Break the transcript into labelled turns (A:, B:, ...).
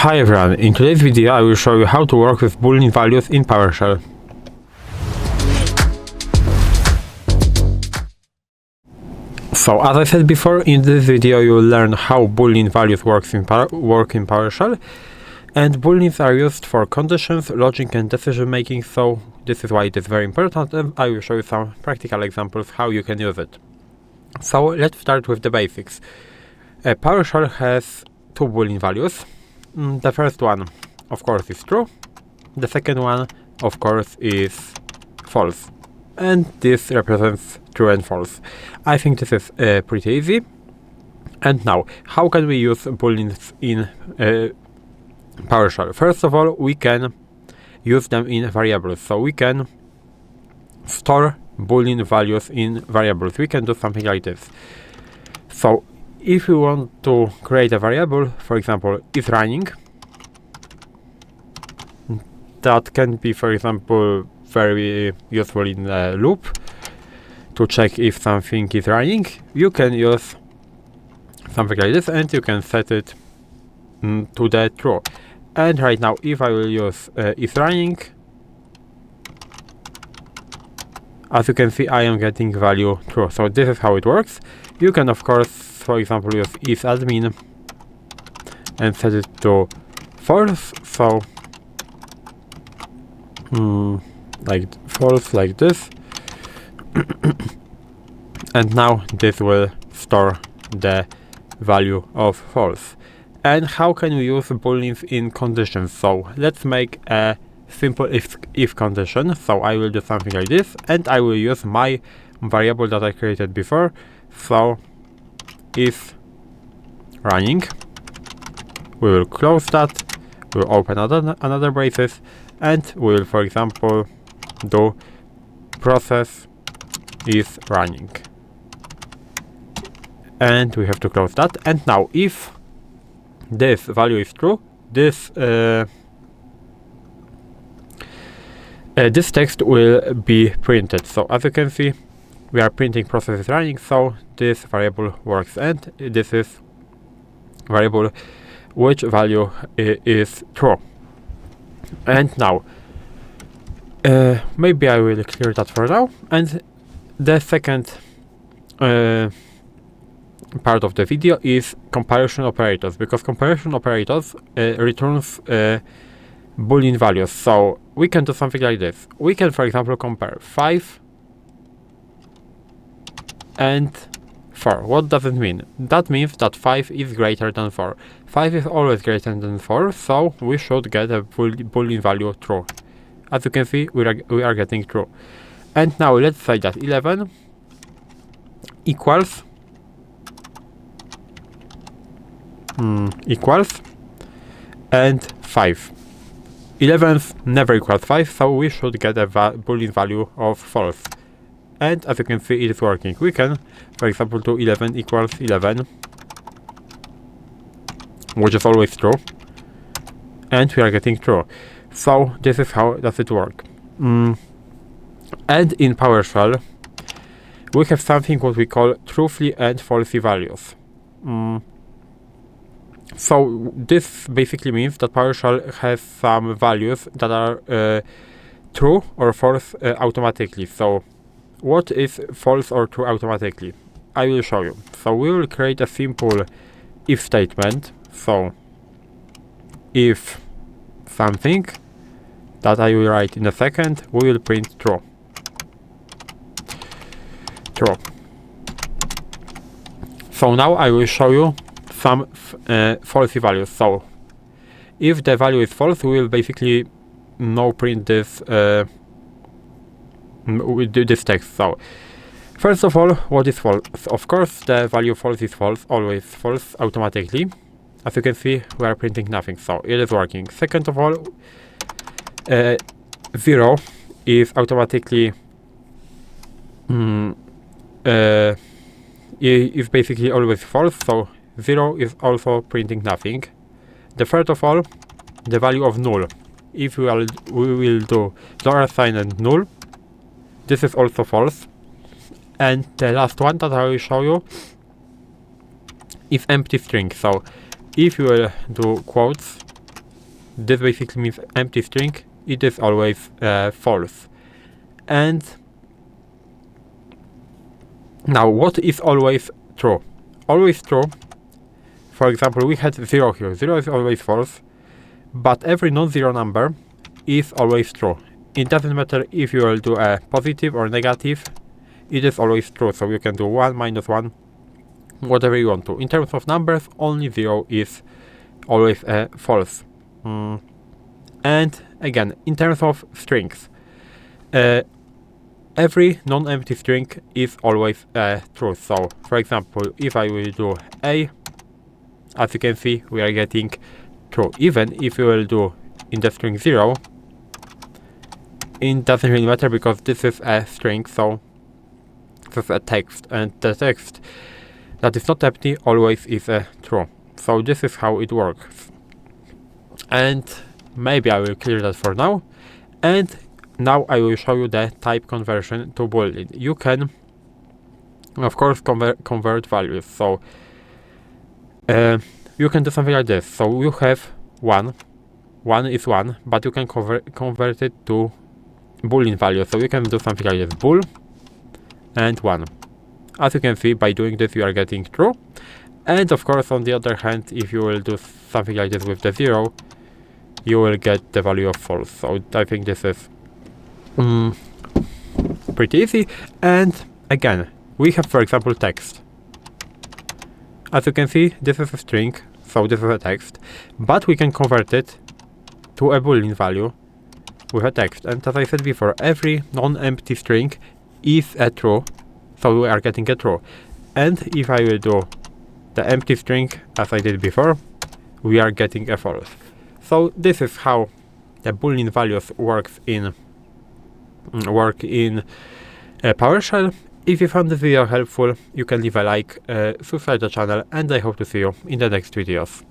A: Hi everyone, in today's video I will show you how to work with Boolean values in PowerShell. So as I said before, in this video you will learn how Boolean values work in PowerShell, and Booleans are used for conditions, logic and decision making, so this is why it is very important, and I will show you some practical examples how you can use it. So let's start with the basics. PowerShell has two Boolean values. The first one, of course, is true. The second one, of course, is false. And this represents true and false. I think this is pretty easy. And now, how can we use Booleans in PowerShell? First of all, we can use them in variables. So we can store Boolean values in variables. We can do something like this. So if you want to create a variable, for example, isRunning, that can be, for example, very useful in a loop to check if something is running. You can use something like this and you can set it to the true. And right now, if I will use isRunning, as you can see, I am getting value true. So this is how it works. You can, of course, for example, use isAdmin and set it to false. So like false, like this. And now this will store the value of false. And how can we use Booleans in conditions? So let's make a simple if condition. So I will do something like this, and I will use my variable that I created before. So if running, we will close that, we'll open another braces, and we will, for example, do process is running, and we have to close that. And now if this value is true, this this text will be printed. So as you can see, we are printing process is running, so this variable works, and this is variable which value is true. And now maybe I will clear that for now. And the second part of the video is comparison operators, because comparison operators returns Boolean values. So we can do something like this. We can, for example, compare 5 and 4. What does it mean? That means that 5 is greater than 4. 5 is always greater than 4, so we should get a Boolean value true. As you can see, we are getting true. And now let's say that 11 equals and 5. 11 never equals 5, so we should get a Boolean value of false. And as you can see, it is working. We can, for example, do 11 equals 11, which is always true, and we are getting true. So this is how does it work. And in PowerShell, we have something what we call truthy and falsy values. So this basically means that PowerShell has some values that are true or false automatically. So what is false or true automatically? I will show you. So we will create a simple if statement. So if something that I will write in a second, we will print true. True. So now I will show you some falsy values. So if the value is false, we will basically no print this this text. So first of all, what is false? Of course, the value false is false, always false automatically. As you can see, we are printing nothing, so it is working. Second of all, 0 is automatically is basically always false, so 0 is also printing nothing. The third of all, the value of null. If we will do $sign and null, this is also false. And the last one that I will show you is empty string. So if you will do quotes this basically means empty string, it is always false. And now what is always true? Always true, for example, we had 0 here. 0 is always false, but every non-zero number is always true. It doesn't matter if you will do a positive or negative, it is always true. So you can do 1, -1, whatever you want to. In terms of numbers, only 0 is always false. And again, in terms of strings, every non-empty string is always true. So, for example, if I will do A, as you can see, we are getting true. Even if you will do in the string 0, it doesn't really matter because this is a string, so this is a text, and the text that is not empty always is true. So this is how it works. And maybe I will clear that for now. And now I will show you the type conversion to Boolean. You can, of course, convert values. So you can do something like this. So you have 1 is 1, but you can convert it to Boolean value. So you can do something like this, bool and 1. As you can see, by doing this you are getting true. And of course, on the other hand, if you will do something like this with the 0, you will get the value of false. So I think this is pretty easy. And again, we have, for example, text. As you can see, this is a string, so this is a text, but we can convert it to a Boolean value with a text. And as I said before, every non-empty string is a true, so we are getting a true. And if I will do the empty string as I did before, we are getting a false. So this is how the Boolean values work in PowerShell. If you found this video helpful, you can leave a like, subscribe to the channel, and I hope to see you in the next videos.